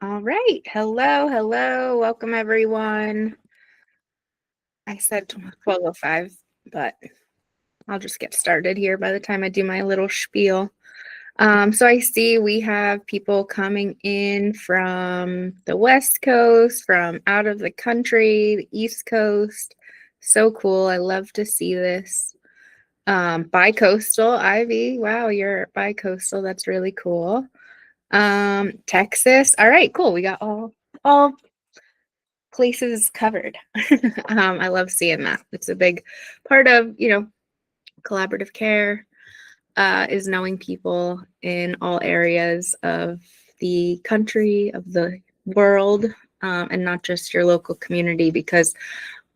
All right. Hello, hello. Welcome, everyone. I said 12:05, but I'll just get started here by the time I do my little spiel. So I see we have people coming in from the West Coast, from out of the country, the East Coast. So cool. I love to see this. Bi-coastal, Ivy. Wow, you're bi-coastal. That's really cool. Texas. All right, cool. We got all places covered. I love seeing that. It's a big part of, collaborative care, is knowing people in all areas of the country, of the world, and not just your local community, because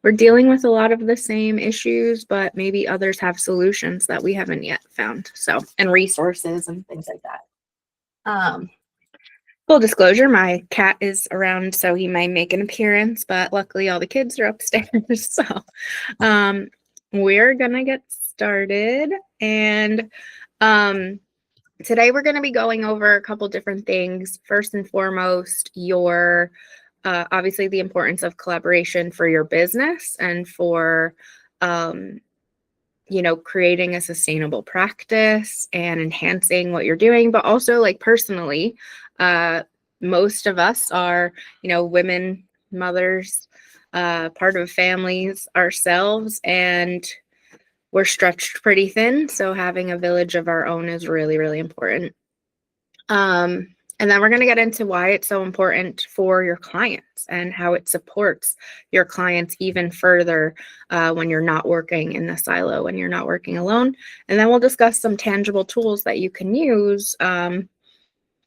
we're dealing with a lot of the same issues, but maybe others have solutions that we haven't yet found. So, and resources and things like that. Full disclosure, my cat is around, so he might make an appearance, but luckily all the kids are upstairs. So we're going to get started. And today we're going to be going over a couple different things. First and foremost, your obviously the importance of collaboration for your business and for creating a sustainable practice and enhancing what you're doing, but also like personally, most of us are, women, mothers, part of families ourselves, and we're stretched pretty thin. So having a village of our own is really, really important. And then we're going to get into why it's so important for your clients and how it supports your clients even further when you're not working in the silo, when you're not working alone. And then we'll discuss some tangible tools that you can use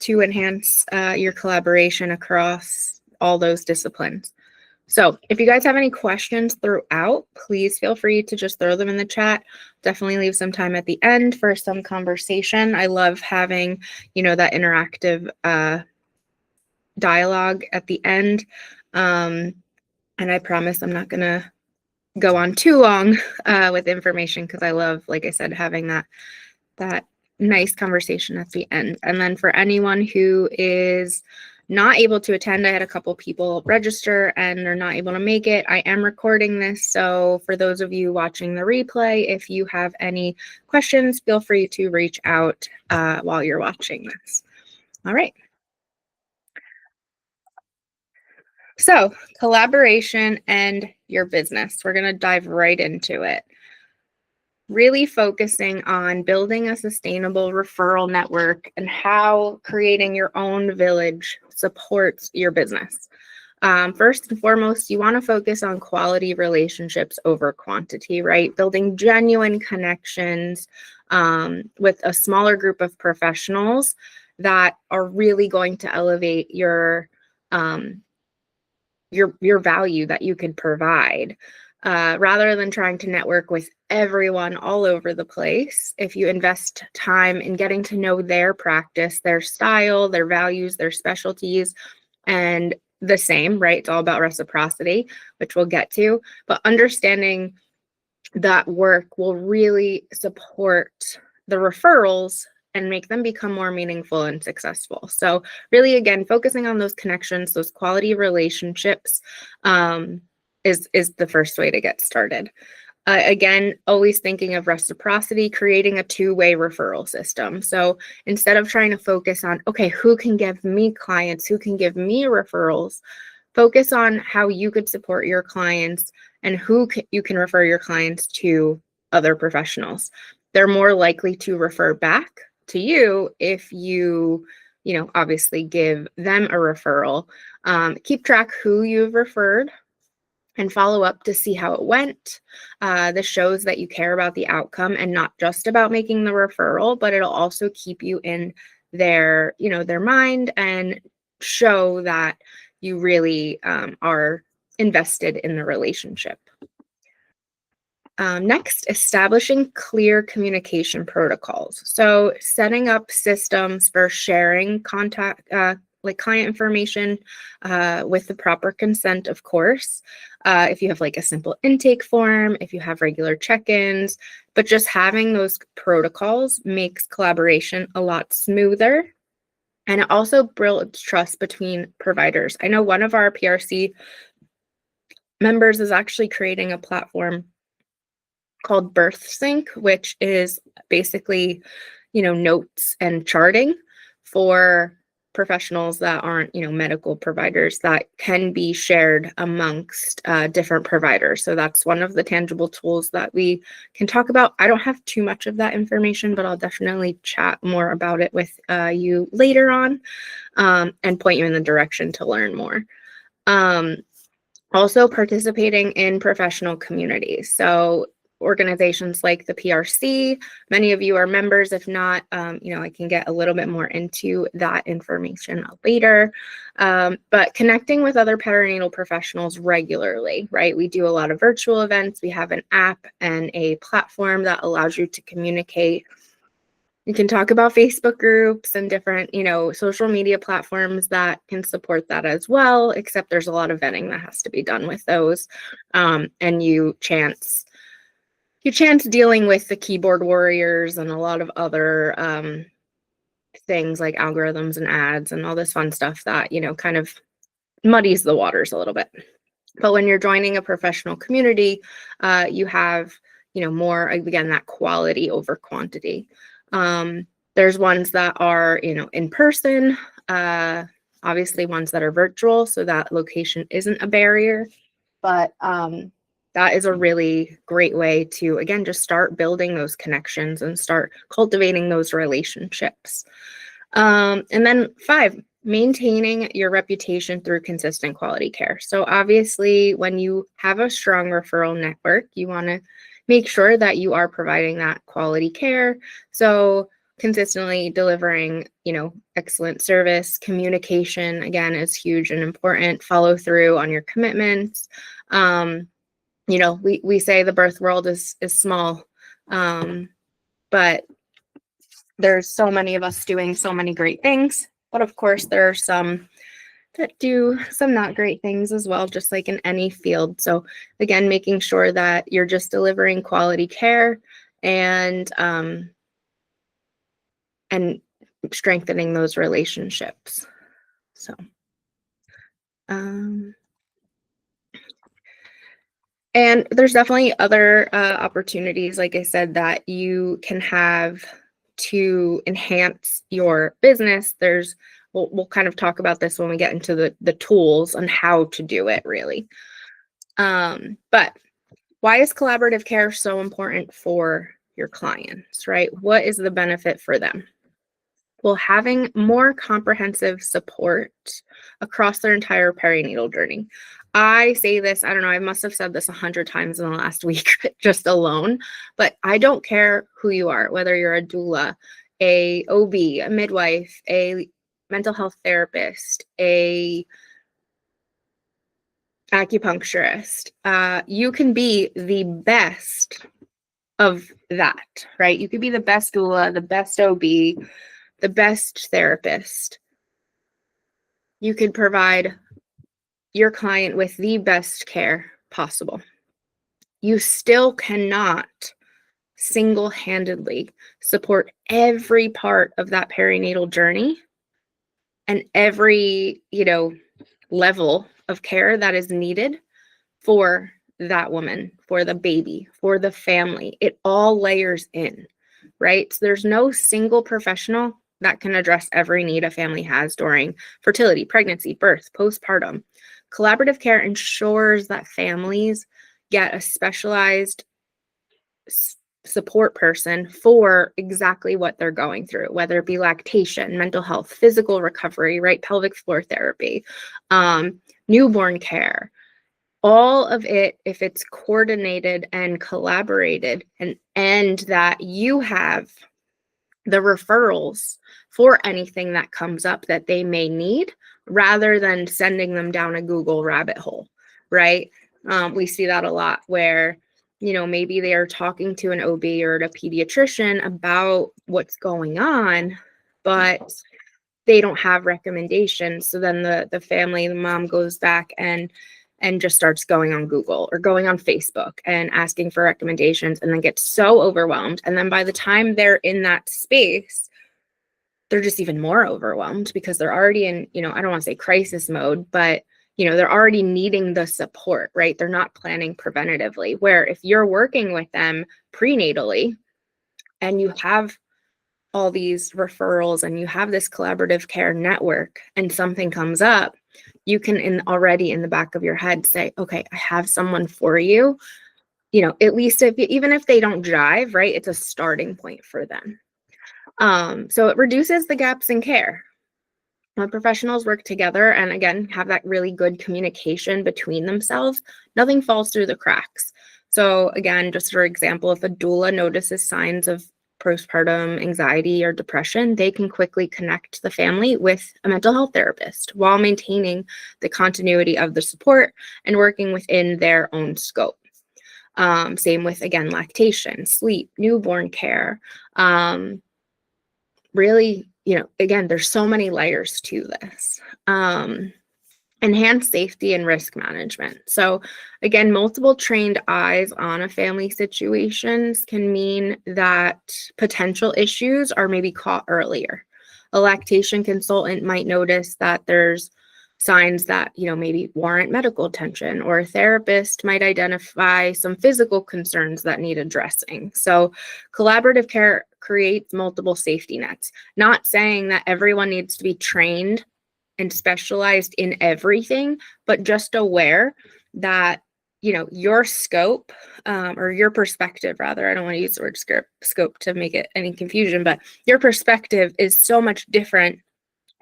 to enhance your collaboration across all those disciplines. So if you guys have any questions throughout, please feel free to just throw them in the chat. Definitely leave some time at the end for some conversation. I love having, that interactive dialogue at the end. And I promise I'm not going to go on too long with information, because I love, like I said, having that nice conversation at the end. And then for anyone who is not able to attend, I had a couple people register and they're not able to make it. I am recording this, so for those of you watching the replay, if you have any questions, feel free to reach out while you're watching this. All right. So collaboration and your business. We're going to dive right into it. Really focusing on building a sustainable referral network and how creating your own village supports your business. First and foremost, you want to focus on quality relationships over quantity, right? Building genuine connections with a smaller group of professionals that are really going to elevate your value that you can provide. Rather than trying to network with everyone all over the place, if you invest time in getting to know their practice, their style, their values, their specialties, and the same, right? It's all about reciprocity, which we'll get to, but understanding that work will really support the referrals and make them become more meaningful and successful. So really, again, focusing on those connections, those quality relationships, is the first way to get started. Again, always thinking of reciprocity, creating a two-way referral system. So instead of trying to focus on, okay, who can give me clients, who can give me referrals, focus on how you could support your clients and you can refer your clients to other professionals. They're more likely to refer back to you if you obviously give them a referral. Keep track who you've referred and follow up to see how it went. This shows that you care about the outcome and not just about making the referral, but it'll also keep you in their mind and show that you really are invested in the relationship. Next, establishing clear communication protocols. So setting up systems for sharing contact, like client information with the proper consent, of course. If you have like a simple intake form, if you have regular check-ins, but just having those protocols makes collaboration a lot smoother And it also builds trust between providers. I know one of our PRC members is actually creating a platform called Birth Sync, which is basically, notes and charting for professionals that aren't, medical providers that can be shared amongst different providers. So that's one of the tangible tools that we can talk about. I don't have too much of that information, but I'll definitely chat more about it with you later on, and point you in the direction to learn more. Also participating in professional communities. So organizations like the PRC, many of you are members. If not, I can get a little bit more into that information later. But connecting with other perinatal professionals regularly, right? We do a lot of virtual events. We have an app and a platform that allows you to communicate. You can talk about Facebook groups and different, social media platforms that can support that as well, except there's a lot of vetting that has to be done with those. And you chance dealing with the keyboard warriors and a lot of other things like algorithms and ads and all this fun stuff that, kind of muddies the waters a little bit. But when you're joining a professional community, you have, more, again, that quality over quantity. There's ones that are, in person, obviously ones that are virtual, so that location isn't a barrier. But that is a really great way to, again, just start building those connections and start cultivating those relationships. And then 5, maintaining your reputation through consistent quality care. So obviously, when you have a strong referral network, you want to make sure that you are providing that quality care. So consistently delivering, excellent service. Communication, again, is huge and important. Follow through on your commitments. We say the birth world is small, but there's so many of us doing so many great things. But of course, there are some that do some not great things as well, just like in any field. So again, making sure that you're just delivering quality care and strengthening those relationships. So, and there's definitely other opportunities, like I said, that you can have to enhance your business. We'll kind of talk about this when we get into the tools and how to do it, really. But why is collaborative care so important for your clients, right? What is the benefit for them? Well, having more comprehensive support across their entire perinatal journey. I say this, I don't know, I must have said this 100 times in the last week just alone, but I don't care who you are, whether you're a doula, a OB, a midwife, a mental health therapist, a acupuncturist. You can be the best of that, right? You could be the best doula, the best OB, the best therapist. You could provide your client with the best care possible. You still cannot single-handedly support every part of that perinatal journey and every, level of care that is needed for that woman, for the baby, for the family. It all layers in, right? So there's no single professional that can address every need a family has during fertility, pregnancy, birth, postpartum. Collaborative care ensures that families get a specialized support person for exactly what they're going through, whether it be lactation, mental health, physical recovery, right? Pelvic floor therapy, newborn care. All of it, if it's coordinated and collaborated, and that you have the referrals for anything that comes up that they may need, rather than sending them down a Google rabbit hole, right? We see that a lot where, maybe they are talking to an OB or a pediatrician about what's going on, but they don't have recommendations. So then the family, the mom goes back and just starts going on Google or going on Facebook and asking for recommendations, and then gets so overwhelmed. And then by the time they're in that space, they're just even more overwhelmed because they're already in, I don't want to say crisis mode, but they're already needing the support, right? They're not planning preventatively. Where if you're working with them prenatally and you have all these referrals and you have this collaborative care network and something comes up, you can already in the back of your head say, okay, I have someone for you. At least even if they don't jive, right? It's a starting point for them. So it reduces the gaps in care. When professionals work together and again have that really good communication between themselves, nothing falls through the cracks. So again, just for example, if a doula notices signs of postpartum anxiety or depression, they can quickly connect the family with a mental health therapist while maintaining the continuity of the support and working within their own scope. Same with, again, lactation, sleep, newborn care. Really, again, there's so many layers to this. Enhanced safety and risk management. So again, multiple trained eyes on a family situations can mean that potential issues are maybe caught earlier. A lactation consultant might notice that there's signs that, maybe warrant medical attention, or a therapist might identify some physical concerns that need addressing. So collaborative care creates multiple safety nets, not saying that everyone needs to be trained and specialized in everything, but just aware that, your scope or your perspective, rather, I don't want to use the word scope to make it any confusion, but your perspective is so much different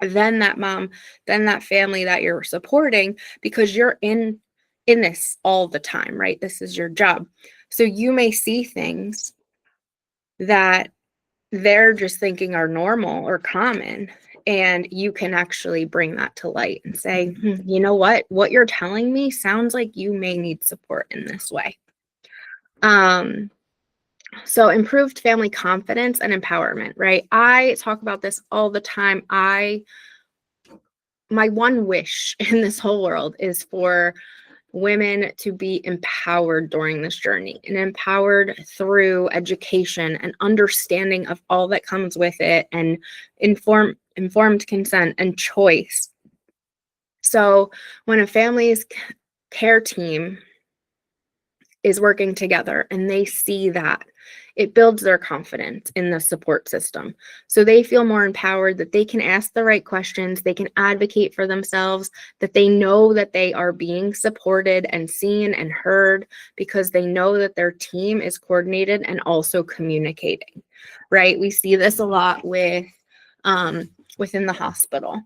than that mom, than that family that you're supporting, because you're in this all the time, right? This is your job. So you may see things that they're just thinking are normal or common, and you can actually bring that to light and say, you know what you're telling me sounds like you may need support in this way. So improved family confidence and empowerment, right? I talk about this all the time. My one wish in this whole world is for women to be empowered during this journey, and empowered through education and understanding of all that comes with it, and informed consent and choice. So when a family's care team is working together and they see that, it builds their confidence in the support system. So they feel more empowered, that they can ask the right questions, they can advocate for themselves, that they know that they are being supported and seen and heard, because they know that their team is coordinated and also communicating, right? We see this a lot with within the hospital.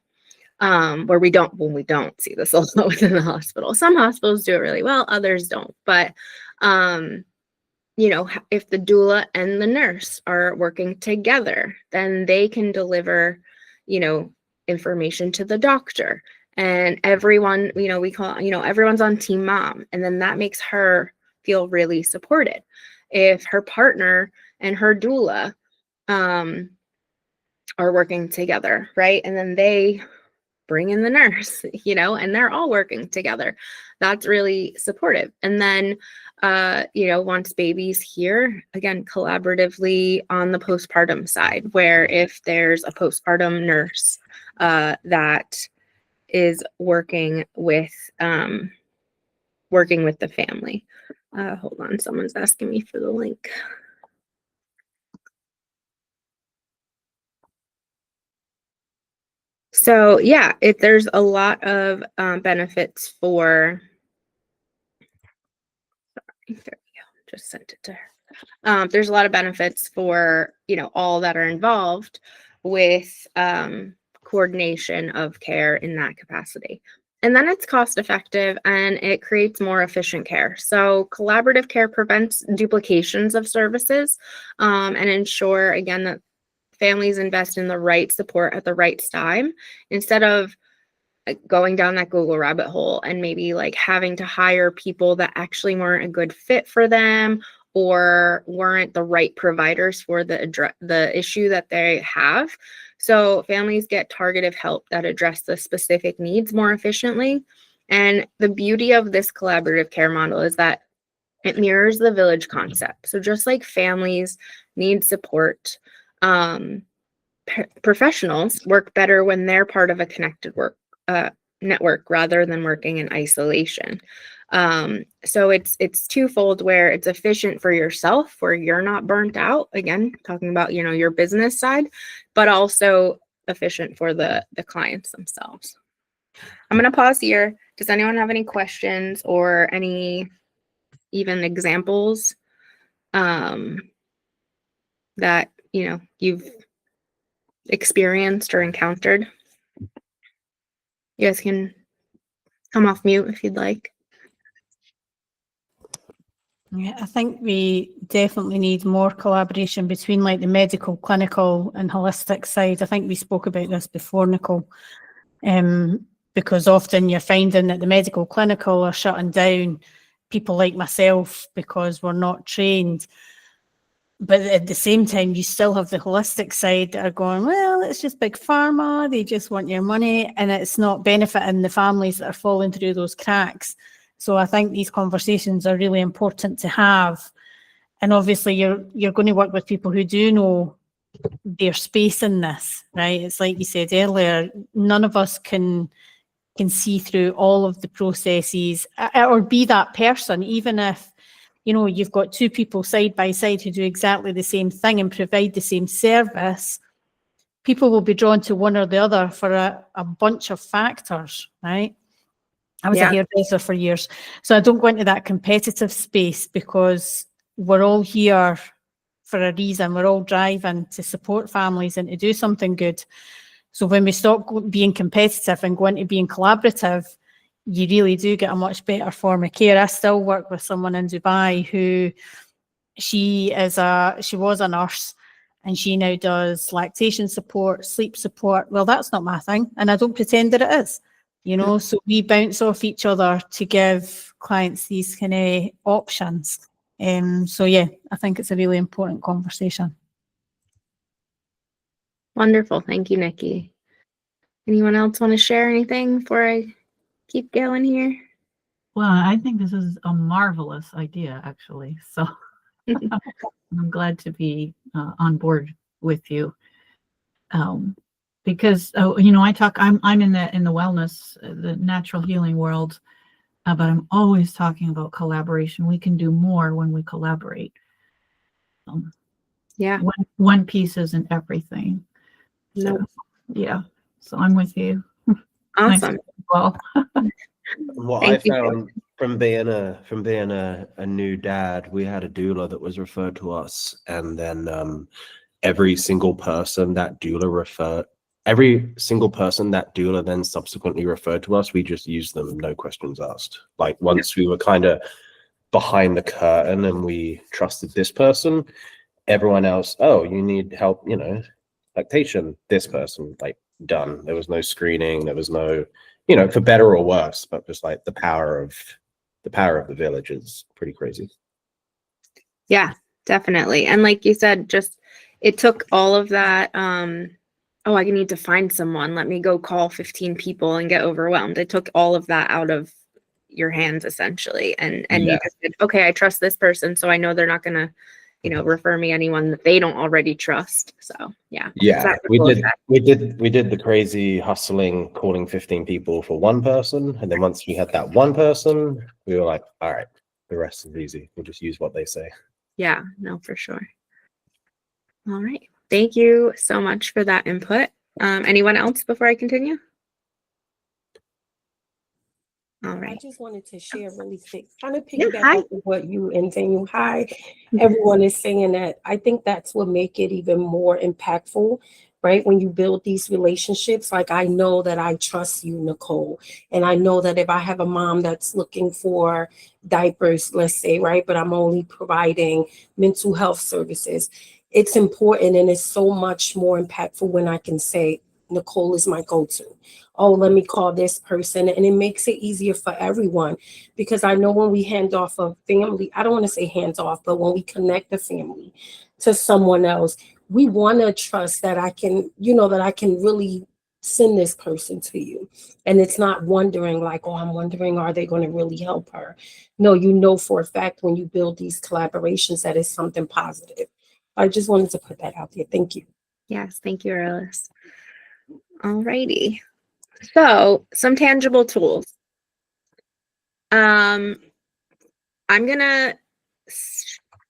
Where we don't see this a lot within the hospital. Some hospitals do it really well, others don't. But if the doula and the nurse are working together, then they can deliver, information to the doctor, and everyone, we call, everyone's on team mom, and then that makes her feel really supported. If her partner and her doula are working together, right, and then they bring in the nurse, and they're all working together, that's really supportive. And then once baby's here, again, collaboratively on the postpartum side, where if there's a postpartum nurse that is working with the family. Hold on, someone's asking me for the link. So yeah, there's a lot of benefits for. There we go. Just sent it to her. There's a lot of benefits for all that are involved with coordination of care in that capacity. And then it's cost effective and it creates more efficient care. So collaborative care prevents duplications of services and ensure, again, that families invest in the right support at the right time, instead of going down that Google rabbit hole and maybe having to hire people that actually weren't a good fit for them, or weren't the right providers for the issue that they have. So families get targeted help that address the specific needs more efficiently. And the beauty of this collaborative care model is that it mirrors the village concept. So just like families need support, professionals work better when they're part of a connected network rather than working in isolation. So it's twofold, where it's efficient for yourself, where you're not burnt out, again talking about, you know, your business side, but also efficient for the clients themselves. I'm going to pause here. Does anyone have any questions or any even examples that, you know, you've experienced or encountered? You guys can come off mute if you'd like. Yeah, I think we definitely need more collaboration between like the medical, clinical and holistic side. I think we spoke about this before, Nicole, because often you're finding that the medical, clinical are shutting down people like myself because we're not trained. But at the same time, you still have the holistic side that are going, well, it's just big pharma. They just want your money, and it's not benefiting the families that are falling through those cracks. So I think these conversations are really important to have. And obviously you're going to work with people who do know their space in this, right? It's like you said earlier, none of us can see through all of the processes or be that person, even if, you know, you've got two people side by side who do exactly the same thing and provide the same service. People will be drawn to one or the other for a bunch of factors, right? I was a hairdresser for years, so I don't go into that competitive space because we're all here for a reason. We're all driving to support families and to do something good. So when we stop being competitive and go into being collaborative, you really do get a much better form of care. I still work with someone in Dubai who she was a nurse, and she now does lactation support, sleep support. Well, that's not my thing, and I don't pretend that it is. You know, so we bounce off each other to give clients these kind of options. So yeah, I think it's a really important conversation. Wonderful. Thank you, Nikki. Anyone else want to share anything before I keep going here? Well, I think this is a marvelous idea, actually. So I'm glad to be on board with you. Because you know, I'm in the wellness, the natural healing world, but I'm always talking about collaboration. We can do more when we collaborate. One piece isn't everything. So, Nope. yeah. So I'm with you. Awesome. Well, what I found from being a new dad, we had a doula that was referred to us, and then every single person that doula then subsequently referred to us, we just used them, no questions asked. Like once we were kind of behind the curtain and we trusted this person, everyone else, oh, you need help, you know, lactation, this person, like done. There was no screening, there was no, you know, for better or worse, but just like the power of the village is pretty crazy. Yeah, definitely. And like you said, just it took all of that oh, I need to find someone, let me go call 15 people and get overwhelmed. It took all of that out of your hands essentially, and you just said, okay, I trust this person, so I know they're not gonna, you know, refer me anyone that they don't already trust. So yeah, we did the crazy hustling, calling 15 people for one person, and then once we had that one person, we were like, all right, the rest is easy, we'll just use what they say. Yeah, no, for sure. All right, thank you so much for that input. Anyone else before I continue? All right. I just wanted to share really quick, kind of piggyback off of what you and Daniel, everyone is saying, that I think that's what make it even more impactful, right? When you build these relationships, like I know that I trust you, Nicole, and I know that if I have a mom that's looking for diapers, let's say, right, but I'm only providing mental health services, it's important, and it's so much more impactful when I can say, Nicole is my go-to. Oh, let me call this person. And it makes it easier for everyone, because I know when we hand off a family, I don't want to say hands off, but when we connect the family to someone else, we want to trust that I can, you know, that I can really send this person to you. And it's not wondering like, oh, I'm wondering, are they going to really help her? No, you know for a fact when you build these collaborations that it's something positive. I just wanted to put that out there. Thank you. Yes, thank you, Alice. Alrighty. So some tangible tools. I'm gonna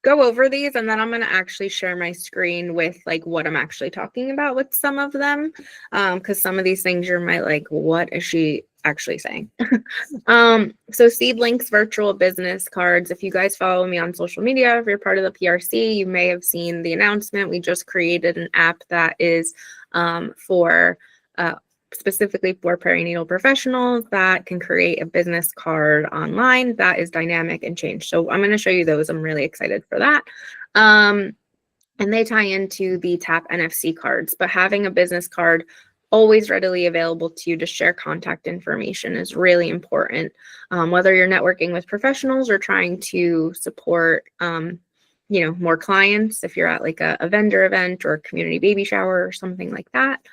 go over these and then I'm gonna actually share my screen with like what I'm actually talking about with some of them. Because some of these things you might like, what is she actually saying? So Seedlink's virtual business cards. If you guys follow me on social media, if you're part of the PRC, you may have seen the announcement. We just created an app that is for specifically for perinatal professionals that can create a business card online that is dynamic and changed. So I'm going to show you those. I'm really excited for that. And they tie into the TAP NFC cards, but having a business card always readily available to you to share contact information is really important. Whether you're networking with professionals or trying to support, more clients, if you're at like a vendor event or a community baby shower or something like that,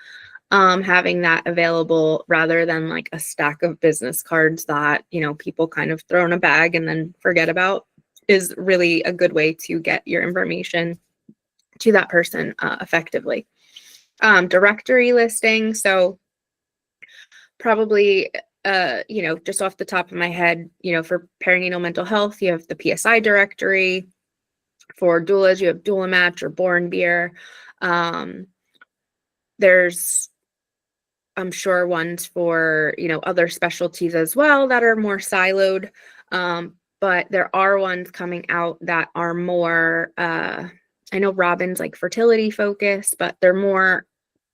having that available rather than like a stack of business cards that, people kind of throw in a bag and then forget about is really a good way to get your information to that person effectively. Directory listing. So probably, just off the top of my head, for perinatal mental health, you have the PSI directory. For doulas, you have Doula Match or Born Beer. There's, I'm sure, ones for, other specialties as well that are more siloed. But there are ones coming out that are more, I know Robin's like fertility focused, but they're more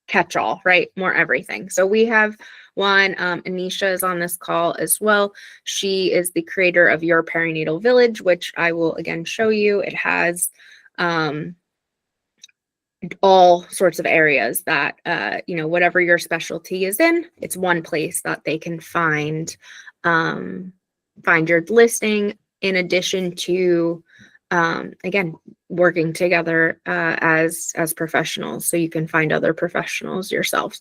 catch-all, right? More everything. So we have one, Anisha is on this call as well. She is the creator of Your Perinatal Village, which I will again show you. It has all sorts of areas that, whatever your specialty is in, it's one place that they can find your listing, in addition to, again, working together as professionals, so you can find other professionals yourselves.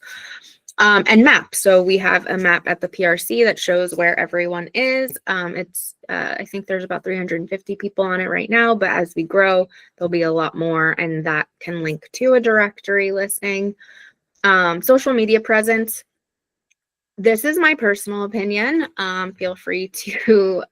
And map. So we have a map at the PRC that shows where everyone is. It's I think there's about 350 people on it right now, but as we grow, there'll be a lot more, and that can link to a directory listing. Social media presence. This is my personal opinion. Feel free to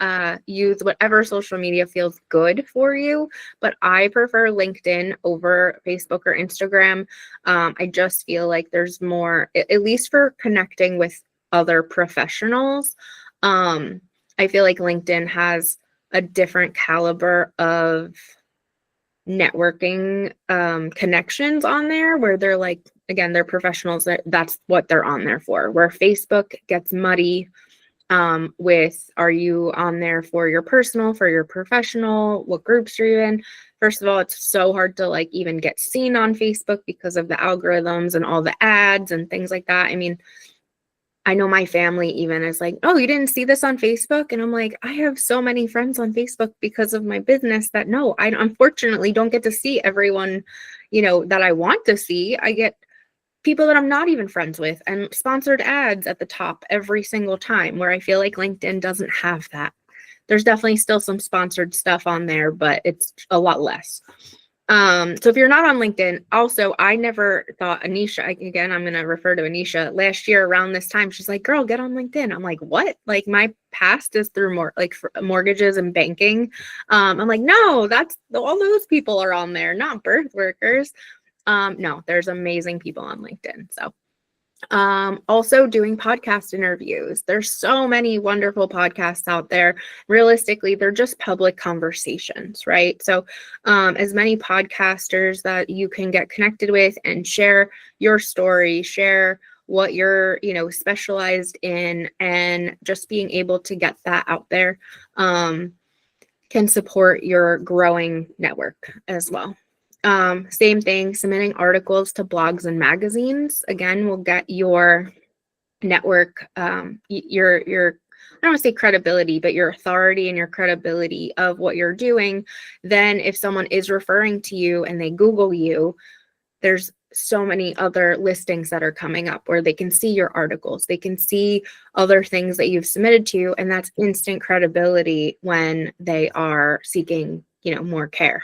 use whatever social media feels good for you, but I prefer LinkedIn over Facebook or Instagram. I just feel like there's more, at least for connecting with other professionals. I feel like LinkedIn has a different caliber of networking connections on there, where they're like, again, they're professionals, that's what they're on there for. Where Facebook gets muddy with, are you on there for your personal, for your professional, what groups are you in? First of all, it's so hard to like even get seen on Facebook because of the algorithms and all the ads and things like that. I mean, I know my family even is like, oh, you didn't see this on Facebook? And I'm like, I have so many friends on Facebook because of my business that no, I unfortunately don't get to see everyone, that I want to see. I get people that I'm not even friends with and sponsored ads at the top every single time, where I feel like LinkedIn doesn't have that. There's definitely still some sponsored stuff on there, but it's a lot less. So if you're not on LinkedIn, also, I never thought Anisha, again, I'm going to refer to Anisha, last year around this time, she's like, girl, get on LinkedIn. I'm like, what? Like, my past is through more like mortgages and banking. I'm like, no, that's all those people are on there, not birth workers. No, there's amazing people on LinkedIn. So also doing podcast interviews. There's so many wonderful podcasts out there. Realistically, they're just public conversations, right? So as many podcasters that you can get connected with and share your story, share what you're, specialized in, and just being able to get that out there can support your growing network as well. Same thing, submitting articles to blogs and magazines, again, will get your network, your I don't want to say credibility, but your authority and your credibility of what you're doing. Then if someone is referring to you and they Google you, there's so many other listings that are coming up where they can see your articles, they can see other things that you've submitted to, and that's instant credibility when they are seeking, more care.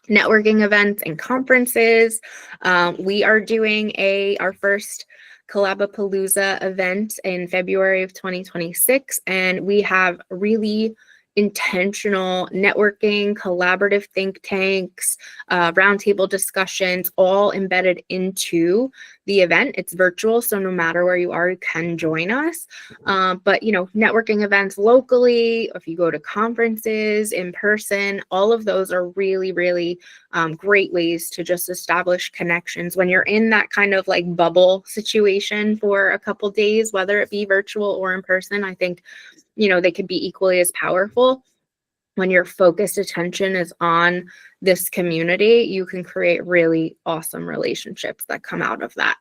networking events and conferences. We are doing our first Collabapalooza event in February of 2026, and we have really intentional networking, collaborative think tanks, roundtable discussions, all embedded into the event. It's virtual, so no matter where you are, you can join us. But networking events locally, if you go to conferences in person, all of those are really, really great ways to just establish connections when you're in that kind of like bubble situation for a couple days, whether it be virtual or in person. I think they could be equally as powerful. When your focused attention is on this community, you can create really awesome relationships that come out of that.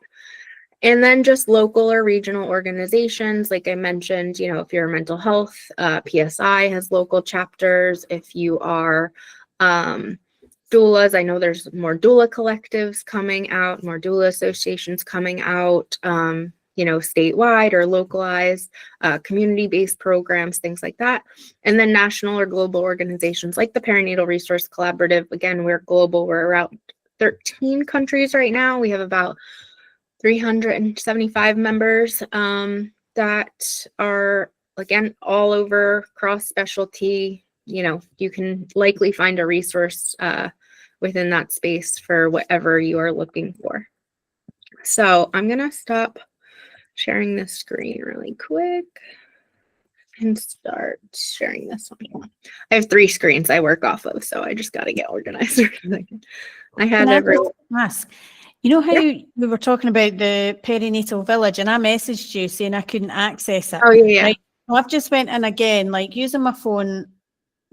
And then just local or regional organizations, like I mentioned, if you're mental health, PSI has local chapters. If you are doulas, I know there's more doula collectives coming out, more doula associations coming out, statewide or localized, community-based programs, things like that. And then national or global organizations like the Perinatal Resource Collaborative. Again, we're global. We're around 13 countries right now. We have about 375 members that are, again, all over, cross specialty. You can likely find a resource within that space for whatever you are looking for. So I'm going to stop sharing this screen really quick and start sharing this one. I have 3 screens I work off of, so I just got to get organized. I had to ask, how we were talking about the perinatal village, and I messaged you saying I couldn't access it. Oh yeah. Right? Well, I've just went in again, like using my phone,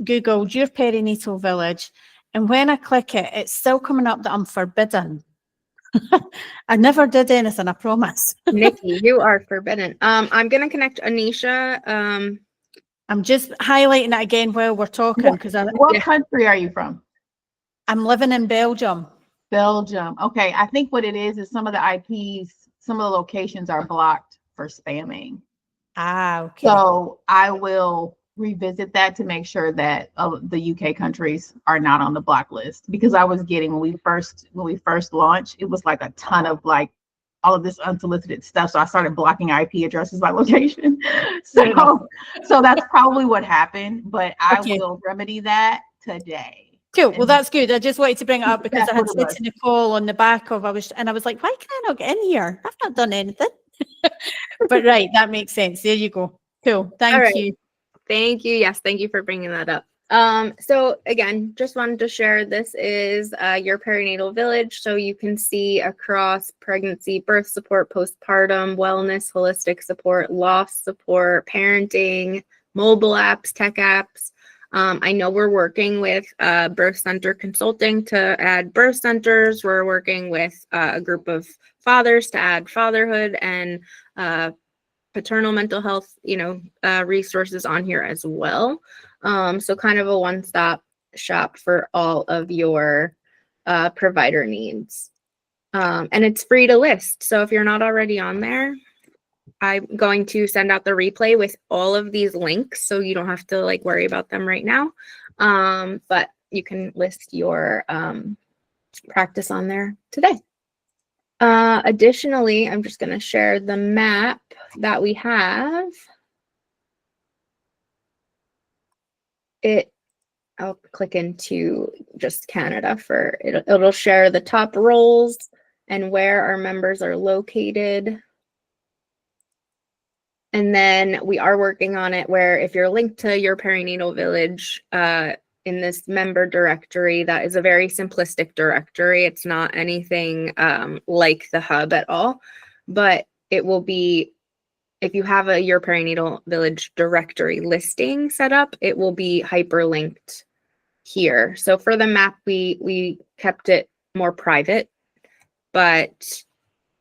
Googled your perinatal village, and when I click it, it's still coming up that I'm forbidden. I never did anything, I promise. Nikki, you are forbidden. I'm gonna connect Anisha. I'm just highlighting it again while we're talking because what country are you from? I'm living in Belgium. Belgium. Okay, I think what it is some of the IPs, some of the locations are blocked for spamming. Okay. So I will revisit that to make sure that the UK countries are not on the block list, because I was getting when we first launched, it was like a ton of like all of this unsolicited stuff. So I started blocking IP addresses by location. So that's probably what happened, but I will remedy that today. Cool. Well, that's good. I just wanted to bring it up because I had said to Nicole on the back of, I was like, why can't I not get in here? I've not done anything. But right, that makes sense. There you go. Cool. Thank you. Thank you. Yes, thank you for bringing that up. So again, just wanted to share, this is your perinatal village. So you can see across pregnancy, birth support, postpartum, wellness, holistic support, loss support, parenting, mobile apps, tech apps. I know we're working with birth center consulting to add birth centers. We're working with a group of fathers to add fatherhood and paternal mental health, resources on here as well. So kind of a one-stop shop for all of your provider needs. And it's free to list. So if you're not already on there, I'm going to send out the replay with all of these links, so you don't have to like worry about them right now. But you can list your practice on there today. Additionally, I'm just going to share the map that we have. I'll click into just Canada for it. It'll share the top roles and where our members are located. And then we are working on it where if you're linked to your perinatal village in this member directory, that is a very simplistic directory. It's not anything like the hub at all, but it will be, if you have your perinatal village directory listing set up, it will be hyperlinked here. So for the map, we kept it more private, but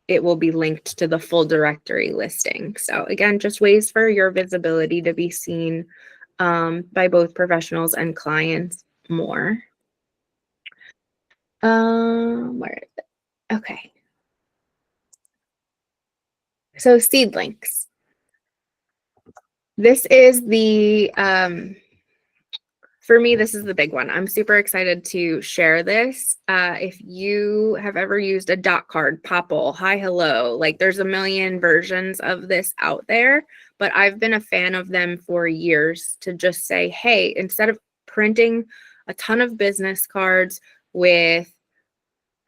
it will be linked to the full directory listing. So again, just ways for your visibility to be seen by both professionals and clients more. Where is it? Okay. So seedlinks. This is the for me, this is the big one. I'm super excited to share this. If you have ever used a dot card, Popple, hi, hello, like there's a million versions of this out there, but I've been a fan of them for years to just say, hey, instead of printing a ton of business cards with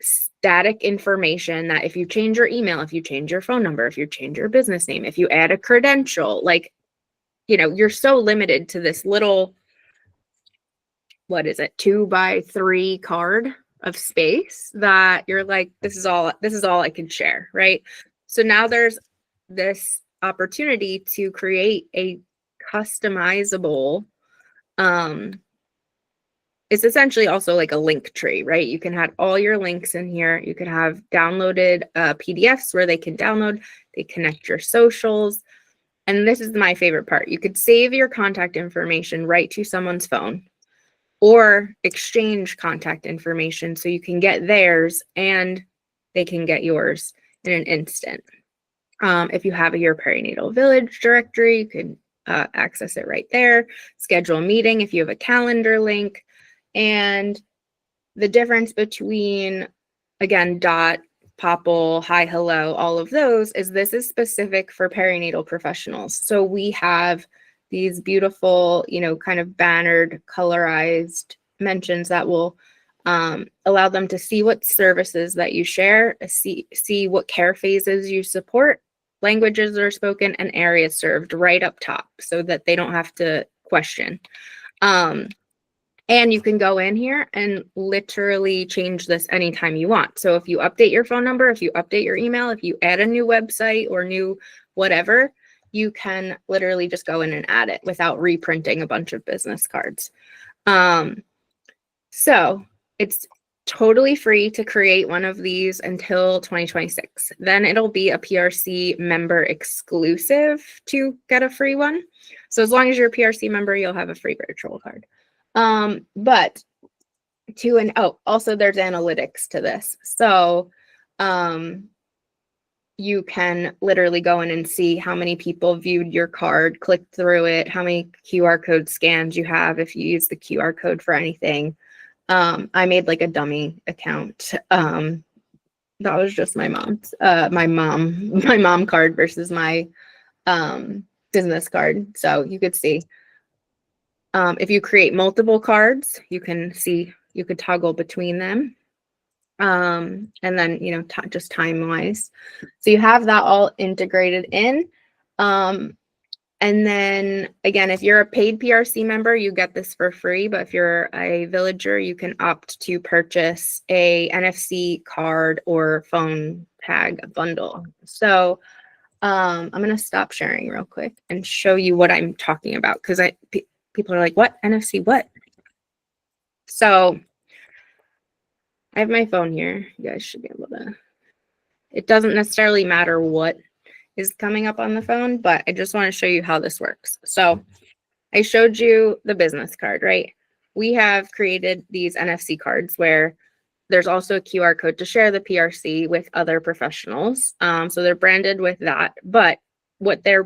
static information that if you change your email, if you change your phone number, if you change your business name, if you add a credential, like, you know, you're so limited to this little, what is it, 2x3 card of space that you're like, this is all I can share, right? So now there's this opportunity to create a customizable, it's essentially also like a link tree, right? You can have all your links in here. You could have downloaded PDFs where they can download, they connect your socials. And this is my favorite part. You could save your contact information right to someone's phone or exchange contact information so you can get theirs and they can get yours in an instant. If you have your perinatal village directory, you can access it right there, schedule a meeting if you have a calendar link. And the difference between, again, dot, Popple, hi, hello, all of those is this is specific for perinatal professionals. So we have these beautiful, you know, kind of bannered, colorized mentions that will allow them to see what services that you share, see what care phases you support, languages that are spoken, and areas served right up top so that they don't have to question. And you can go in here and literally change this anytime you want. So if you update your phone number, if you update your email, if you add a new website or new whatever, you can literally just go in and add it without reprinting a bunch of business cards. So it's totally free to create one of these until 2026. Then it'll be a PRC member exclusive to get a free one. So as long as you're a PRC member, you'll have a free virtual card. But also there's analytics to this. So, you can literally go in and see how many people viewed your card, clicked through it, how many QR code scans you have if you use the QR code for anything. I made like a dummy account. That was just my mom's, my mom card versus my business card. So you could see. If you create multiple cards, you can see, you could toggle between them. And then, you know, just time wise. So you have that all integrated in. And then again, if you're a paid PRC member, you get this for free. But if you're a villager, you can opt to purchase a NFC card or phone tag bundle. So I'm going to stop sharing real quick and show you what I'm talking about, because people are like, what? NFC what? So I have my phone here. You guys should be able to. It doesn't necessarily matter what is coming up on the phone, but I just want to show you how this works. So I showed you the business card, right? We have created these NFC cards where there's also a QR code to share the PRC with other professionals. So they're branded with that, but what they're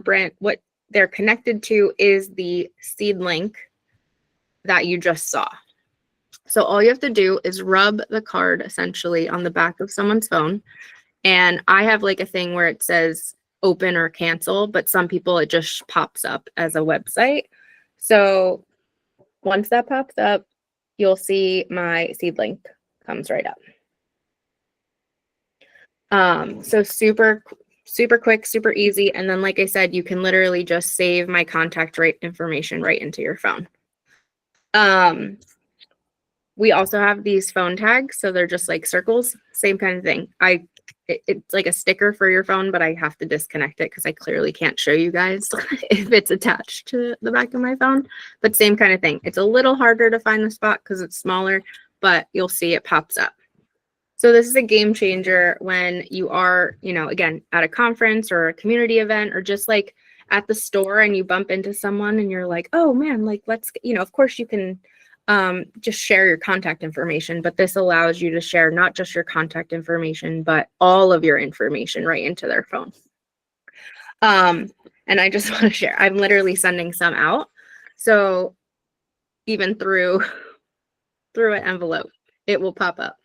connected to is the seed link that you just saw. So all you have to do is rub the card essentially on the back of someone's phone. And I have like a thing where it says open or cancel, but some people it just pops up as a website. So once that pops up, you'll see my seed link comes right up. So super quick, super easy. And then, like I said, you can literally just save my contact information right into your phone. We also have these phone tags. So they're just like circles, same kind of thing. It's like a sticker for your phone, but I have to disconnect it because I clearly can't show you guys if it's attached to the back of my phone, but same kind of thing. It's a little harder to find the spot because it's smaller, but you'll see it pops up. So this is a game changer when you are, you know, again, at a conference or a community event or just like at the store and you bump into someone and you're like, oh man, like let's, you know, of course you can just share your contact information, but this allows you to share not just your contact information, but all of your information right into their phone. And I just want to share, I'm literally sending some out. So even through an envelope, it will pop up.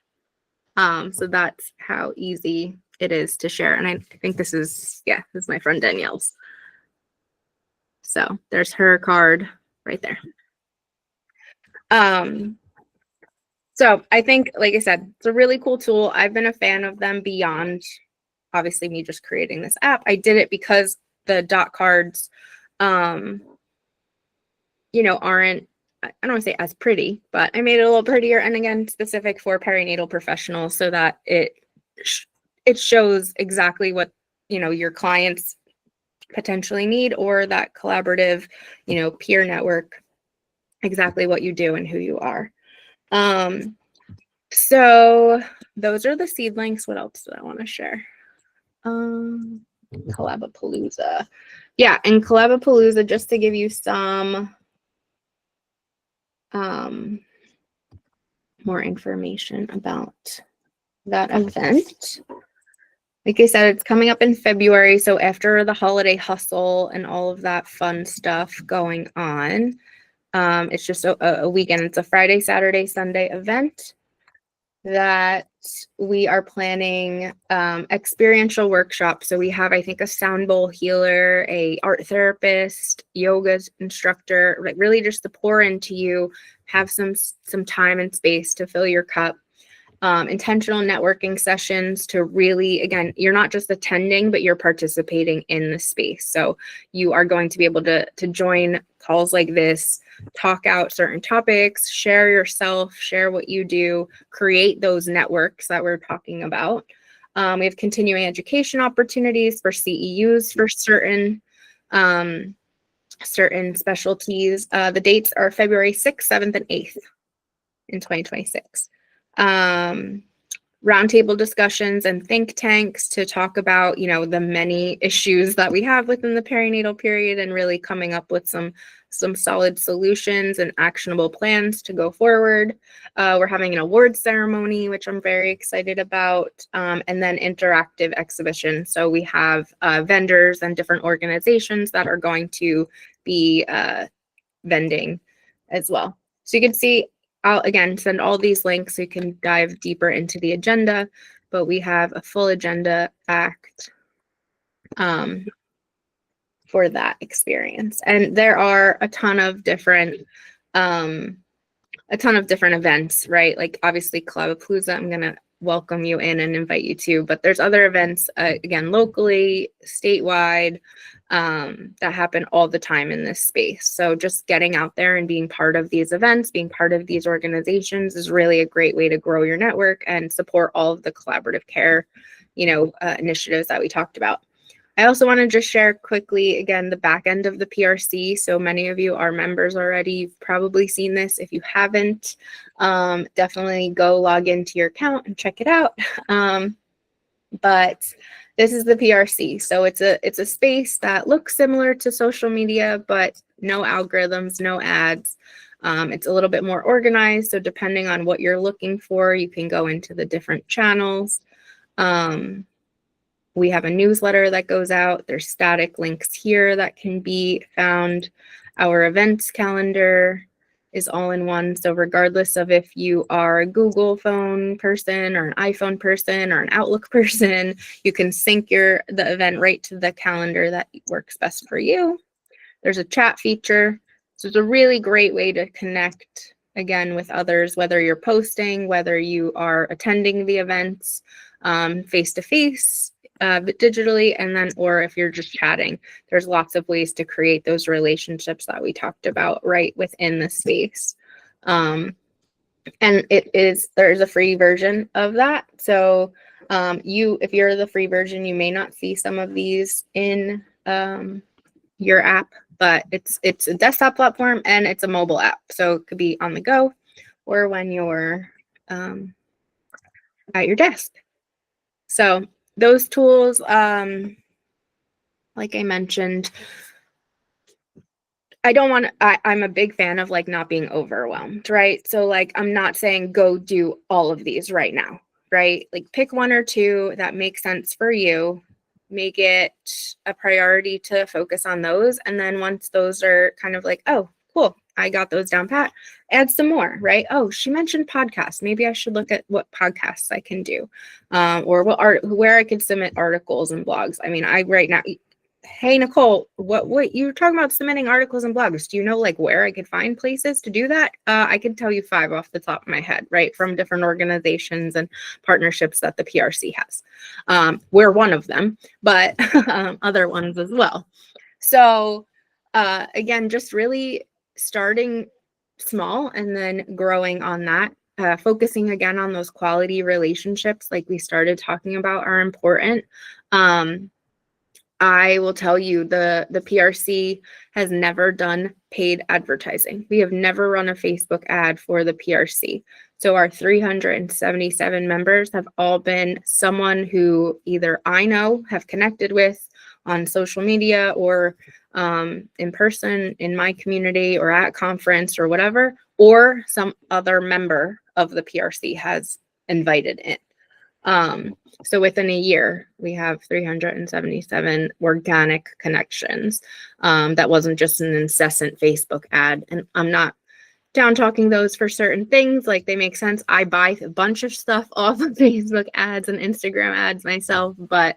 So that's how easy it is to share. And I think this is my friend Danielle's. So there's her card right there. So I think, like I said, it's a really cool tool. I've been a fan of them beyond obviously me just creating this app. I did it because the dot cards, aren't, I don't want to say as pretty, but I made it a little prettier, and again, specific for perinatal professionals, so that it shows exactly what, your clients potentially need, or that collaborative, peer network, exactly what you do and who you are. So those are the seedlings. What else do I want to share? Collabapalooza. Yeah, and Collabapalooza, just to give you some more information about that event. Like I said, it's coming up in February, so after the holiday hustle and all of that fun stuff going on, it's just a weekend. It's a Friday, Saturday, Sunday event that we are planning experiential workshops. So we have, I think, a sound bowl healer, a art therapist, yoga instructor, like really just to pour into you, have some time and space to fill your cup. Intentional networking sessions to really, again, you're not just attending, but you're participating in the space. So you are going to be able to join calls like this, talk out certain topics, share yourself, share what you do, create those networks that we're talking about. We have continuing education opportunities for CEUs for certain specialties. The dates are February 6th, 7th, and 8th in 2026. Roundtable discussions and think tanks to talk about, the many issues that we have within the perinatal period, and really coming up with some solid solutions and actionable plans to go forward. We're having an awards ceremony, which I'm very excited about, and then interactive exhibition. So we have vendors and different organizations that are going to be vending as well. So you can see, I'll again send all these links so you can dive deeper into the agenda, but we have a full agenda packed for that experience. And there are a ton of different events, right? Like obviously Collabapalooza, I'm gonna welcome you in and invite you to, but there's other events, again, locally, statewide, that happen all the time in this space. So just getting out there and being part of these events, being part of these organizations is really a great way to grow your network and support all of the collaborative care, initiatives that we talked about. I also want to just share quickly, again, the back end of the PRC. So many of you are members already. You've probably seen this. If you haven't, definitely go log into your account and check it out. But this is the PRC. So it's a space that looks similar to social media, but no algorithms, no ads. It's a little bit more organized. So depending on what you're looking for, you can go into the different channels. We have a newsletter that goes out. There's static links here that can be found. Our events calendar is all in one. So regardless of if you are a Google phone person or an iPhone person or an Outlook person, you can sync the event right to the calendar that works best for you. There's a chat feature. So it's a really great way to connect, again, with others, whether you're posting, whether you are attending the events face-to-face, digitally, and then, or if you're just chatting. There's lots of ways to create those relationships that we talked about right within the space. And there's a free version of that. So if you're the free version, you may not see some of these in your app, but it's a desktop platform and it's a mobile app. So it could be on the go or when you're at your desk. So those tools, like I mentioned, I'm a big fan of like not being overwhelmed, right? So like, I'm not saying go do all of these right now, right? Like pick one or two that make sense for you, make it a priority to focus on those. And then once those are kind of like, oh, cool, I got those down pat. Add some more, right? Oh, she mentioned podcasts. Maybe I should look at what podcasts I can do, or where I could submit articles and blogs. I mean, right now, hey Nicole, what you were talking about submitting articles and blogs? Do you know like where I could find places to do that? I can tell you 5 off the top of my head, right, from different organizations and partnerships that the PRC has. We're one of them, but other ones as well. So again, just really starting small and then growing on that. Focusing again on those quality relationships, like we started talking about, are important. I will tell you, the PRC has never done paid advertising. We have never run a Facebook ad for the PRC. So our 377 members have all been someone who either I know, have connected with on social media, or in person in my community or at conference or whatever, or some other member of the PRC has invited in. So within a year, we have 377 organic connections. That wasn't just an incessant Facebook ad. And I'm not down talking those for certain things. Like, they make sense. I buy a bunch of stuff off of Facebook ads and Instagram ads myself, but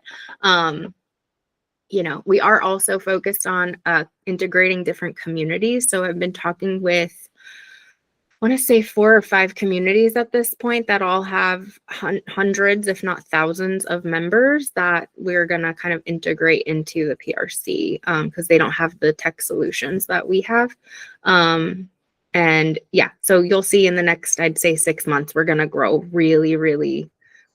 you know, we are also focused on integrating different communities. So I've been talking with, I want to say 4 or 5 communities at this point that all have hundreds, if not thousands, of members that we're going to kind of integrate into the PRC because they don't have the tech solutions that we have. And yeah, so you'll see in the next, I'd say 6 months, we're going to grow really, really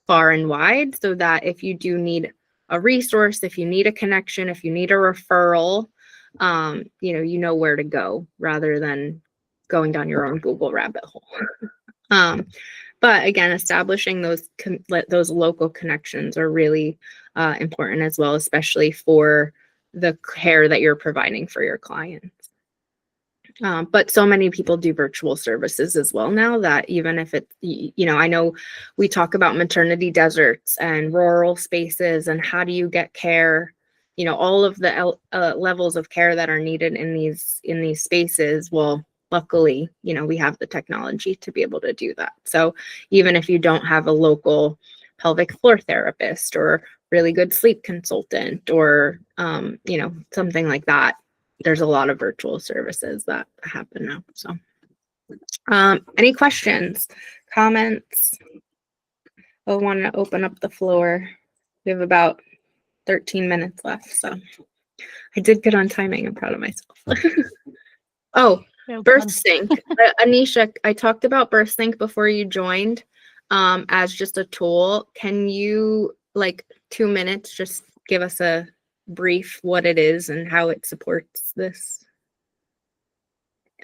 far and wide, so that if you do need a resource, if you need a connection, if you need a referral, you know where to go rather than going down your own Google rabbit hole. But again, establishing those local connections are really important as well, especially for the care that you're providing for your clients. But so many people do virtual services as well now, that even if it, I know we talk about maternity deserts and rural spaces and how do you get care, all of the levels of care that are needed in these spaces. Well, luckily, we have the technology to be able to do that. So even if you don't have a local pelvic floor therapist or really good sleep consultant or, something like that, there's a lot of virtual services that happen now. So any questions, comments? I want to open up the floor. We have about 13 minutes left. So I did good on timing. I'm proud of myself. Oh, Birth Sync. Anisha, I talked about Birth Sync before you joined as just a tool. Can you, 2 minutes, just give us a brief what it is and how it supports this?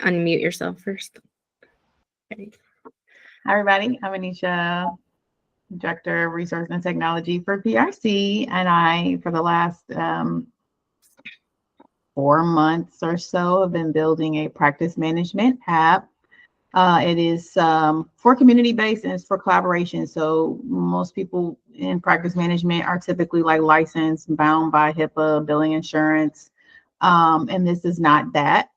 Unmute yourself first. Okay. Hi, everybody. I'm Anisha, Director of Research and Technology for PRC. And I, for the last 4 months or so, have been building a practice management app. It is for community-based and it's for collaboration. So most people in practice management are typically licensed, bound by HIPAA, billing insurance. And this is not that.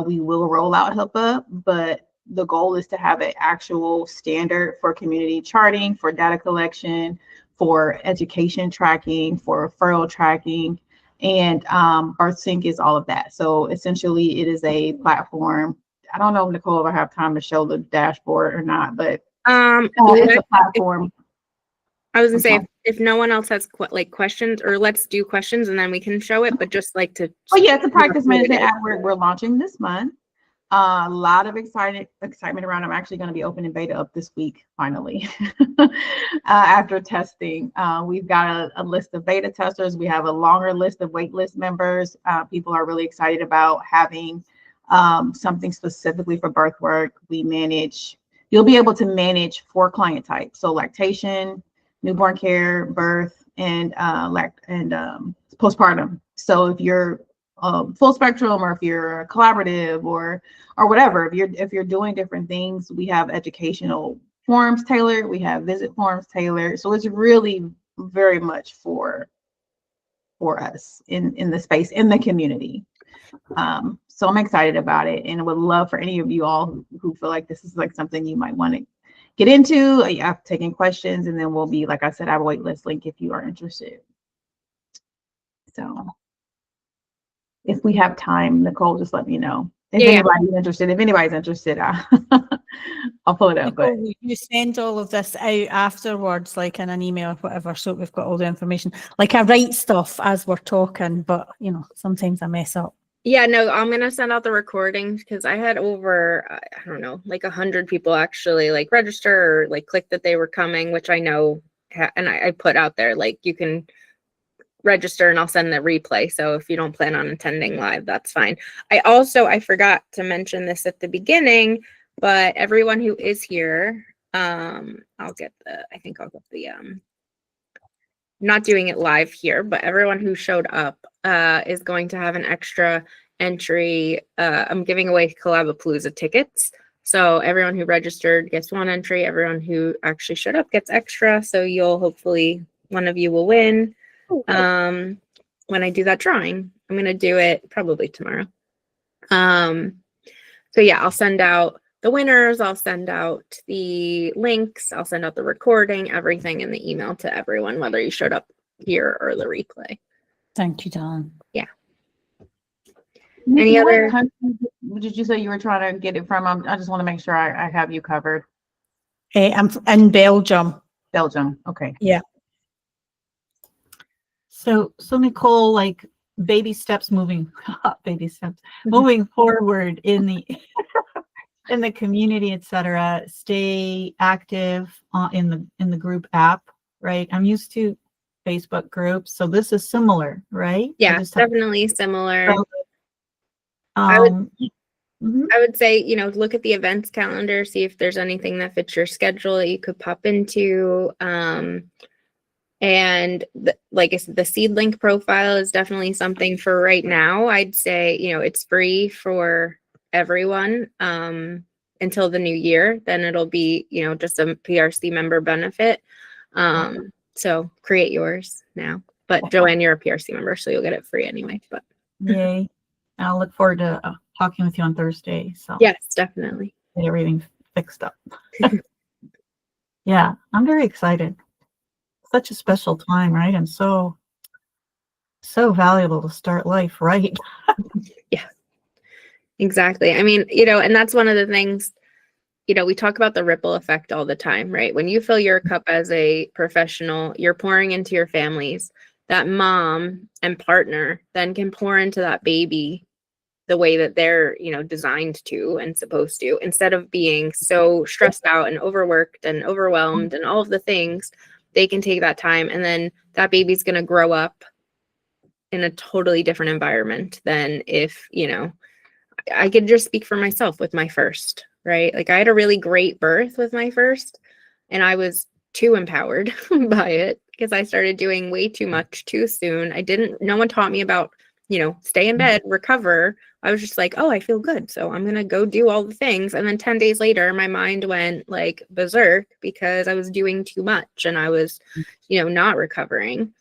We will roll out HIPAA, but the goal is to have an actual standard for community charting, for data collection, for education tracking, for referral tracking, and BirthSync is all of that. So essentially, it is a platform. I don't know, Nicole, if I have time to show the dashboard or not, but it's a platform. I was gonna say, if no one else has questions, or let's do questions and then we can show it, but just to. Oh yeah, it's a practice management app we're launching this month. A lot of excitement around. I'm actually going to be opening beta up this week, finally, after testing. We've got a list of beta testers. We have a longer list of waitlist members. People are really excited about having something specifically for birth work. You'll be able to manage 4 client types. So lactation, newborn care, birth, and postpartum. So if you're full spectrum, or if you're collaborative, or whatever, if you're doing different things, we have educational forms tailored, we have visit forms tailored. So it's really very much for for us in the space, in the community. So I'm excited about it and would love for any of you all who feel like this is like something you might want to get into. I've taken questions, and then we'll be, like I said, I have a wait list link if you are interested. So if we have time, Nicole, just let me know. If anybody's interested, I'll pull it up. Nicole, will you send all of this out afterwards, like in an email or whatever, so we've got all the information. Like I write stuff as we're talking, but you know, sometimes I mess up. Yeah, no, I'm gonna send out the recordings because I had over, I don't know, like 100 people actually like register or like click that they were coming, which I know, and I put out there like you can register and I'll send the replay. So if you don't plan on attending live, that's fine. I forgot to mention this at the beginning, but everyone who is here, I'll get the not doing it live here, but everyone who showed up is going to have an extra entry. I'm giving away Collabapalooza tickets. So everyone who registered gets one entry. Everyone who actually showed up gets extra. So you'll hopefully, one of you will win. When I do that drawing, I'm going to do it probably tomorrow. So yeah, I'll send out the winners. I'll send out the links. I'll send out the recording, everything in the email to everyone, whether you showed up here or the replay. Thank you, Dawn. Yeah. Nikki, Any what other? country did you say you were trying to get it from? I just want to make sure I have you covered. I'm in Belgium. Belgium. Okay. Yeah. So Nicole, like baby steps moving forward in the in the community, etc. Stay active in the group app, right? I'm used to Facebook groups, so this is similar, right? Yeah, definitely similar. I would say, you know, look at the events calendar, see if there's anything that fits your schedule that you could pop into. And like I said, the seed link profile is definitely something for right now. I'd say, you know, it's free for everyone until the new year. Then it'll be, you know, just a PRC member benefit. So create yours now. But Joanne, you're a PRC member, so you'll get it free anyway. But yay. I'll look forward to talking with you on Thursday. So yes, definitely. Get everything fixed up. Yeah, I'm very excited. Such a special time, right? And so valuable to start life right. Yeah, exactly. I mean, you know, and that's one of the things, you know, we talk about the ripple effect all the time, right? When you fill your cup as a professional, you're pouring into your families. That mom and partner then can pour into that baby the way that they're, you know, designed to and supposed to, instead of being so stressed out and overworked and overwhelmed and all of the things. They can take that time, and then that baby's going to grow up in a totally different environment than if, you know, I could just speak for myself with my first, right? Like I had a really great birth with my first, and I was too empowered by it because I started doing way too much too soon. No one taught me about, you know, stay in bed, recover. I was just like, oh, I feel good, so I'm going to go do all the things. And then 10 days later, my mind went like berserk because I was doing too much and I was, you know, not recovering.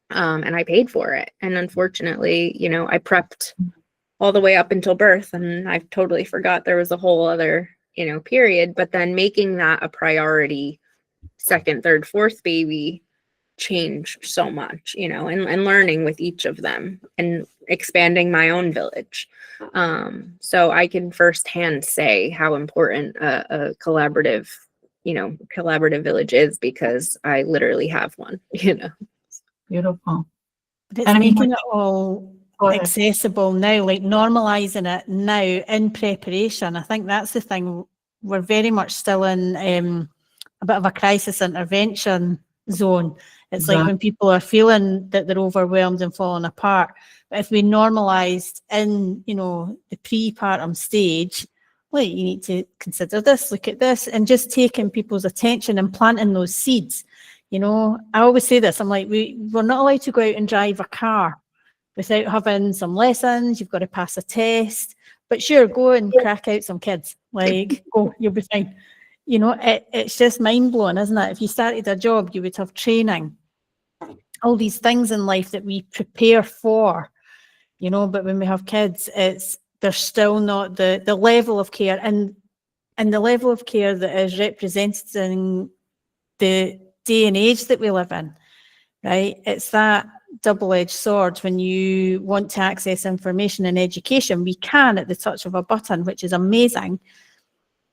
And I paid for it. And unfortunately, you know, I prepped all the way up until birth, and I totally forgot there was a whole other, you know, period. But then making that a priority, second, third, fourth baby changed so much, you know, and learning with each of them and expanding my own village. So I can firsthand say how important a collaborative village is, because I literally have one, you know. Beautiful. But it's making it all accessible now, like normalizing it now in preparation. I think that's the thing. We're very much still in a bit of a crisis intervention zone. It's like when people are feeling that they're overwhelmed and falling apart. But if we normalized in, you know, the prepartum stage, like you need to consider this, look at this, and just taking people's attention and planting those seeds. You know, I always say this, I'm like, we're not allowed to go out and drive a car without having some lessons. You've got to pass a test. But sure, go and crack out some kids. Like, go, you'll be fine. You know, it's just mind-blowing, isn't it? If you started a job, you would have training all these things in life that we prepare for, you know, but when we have kids, there's still not the level of care and the level of care that is represented in the day and age that we live in, right? It's that double-edged sword. When you want to access information and education, we can at the touch of a button, which is amazing.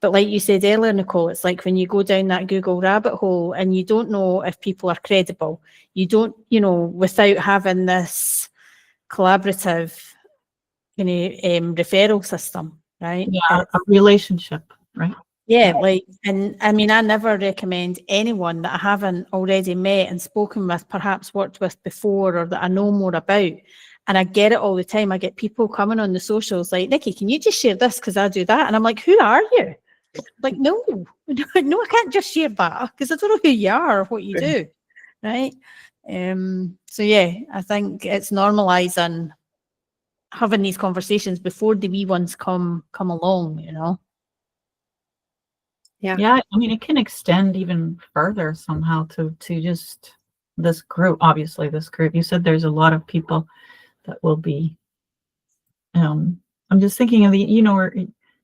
But like you said earlier, Nicole, it's like when you go down that Google rabbit hole and you don't know if people are credible. You don't, you know, without having this collaborative referral system, right? Yeah, a relationship, right? Yeah, like, and I mean, I never recommend anyone that I haven't already met and spoken with, perhaps worked with before, or that I know more about. And I get it all the time. I get people coming on the socials like, Nikki, can you just share this because I do that? And I'm like, who are you? Like, no, no, I can't just share that because I don't know who you are or what you do, right? So yeah, I think it's normalizing having these conversations before the wee ones come along, you know. Yeah, I mean, it can extend even further somehow to just this group. Obviously, this group. You said there's a lot of people that will be. I'm just thinking of the, you know,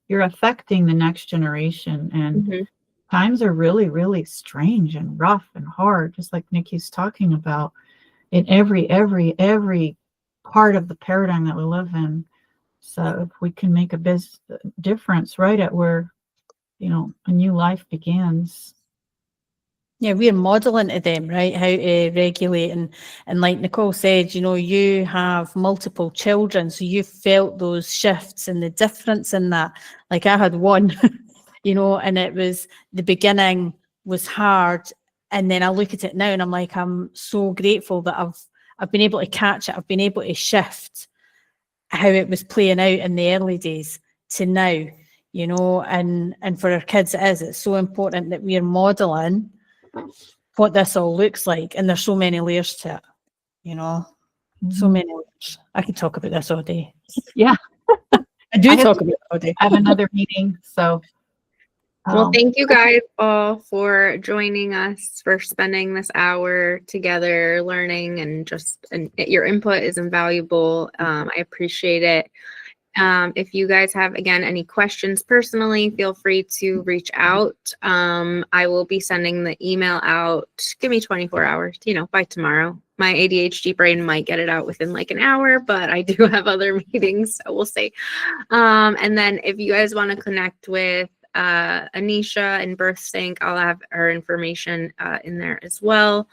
you're affecting the next generation, and times are really, really strange and rough and hard, just like Nikki's talking about in every part of the paradigm that we live in. So if we can make a difference right at where, you know, a new life begins. Yeah, we're modeling to them, right, how to regulate. And like Nicole said, you know, you have multiple children, so you felt those shifts and the difference in that. Like I had one, you know, and it was, the beginning was hard. And then I look at it now and I'm like, I'm so grateful that I've been able to catch it. I've been able to shift how it was playing out in the early days to now, you know, and for our kids it's so important that we are modeling what this all looks like. And there's so many layers to it, you know, so many layers. I could talk about this all day. Yeah. I do talk about it all day. I have another meeting, so. Well, thank you guys all for joining us, for spending this hour together, learning, and your input is invaluable. I appreciate it. If you guys have, again, any questions personally, feel free to reach out. I will be sending the email out. Give me 24 hours, you know, by tomorrow. My ADHD brain might get it out within like an hour, but I do have other meetings, so we'll see. And then if you guys want to connect with Anisha and Birth Sync, I'll have her information in there as well.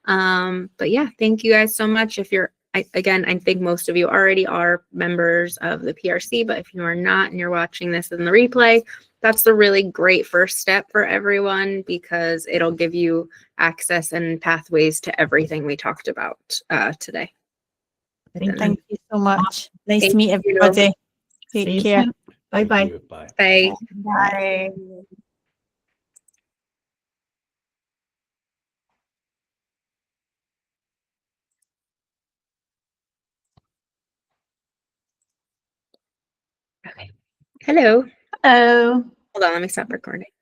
But yeah, thank you guys so much. If you're I think most of you already are members of the PRC, but if you are not and you're watching this in the replay, that's a really great first step for everyone because it'll give you access and pathways to everything we talked about today. Thank you so much. Nice to meet everybody. Take care. Bye-bye. Bye. Bye. Okay. Hello. Hello. Hold on, let me stop recording.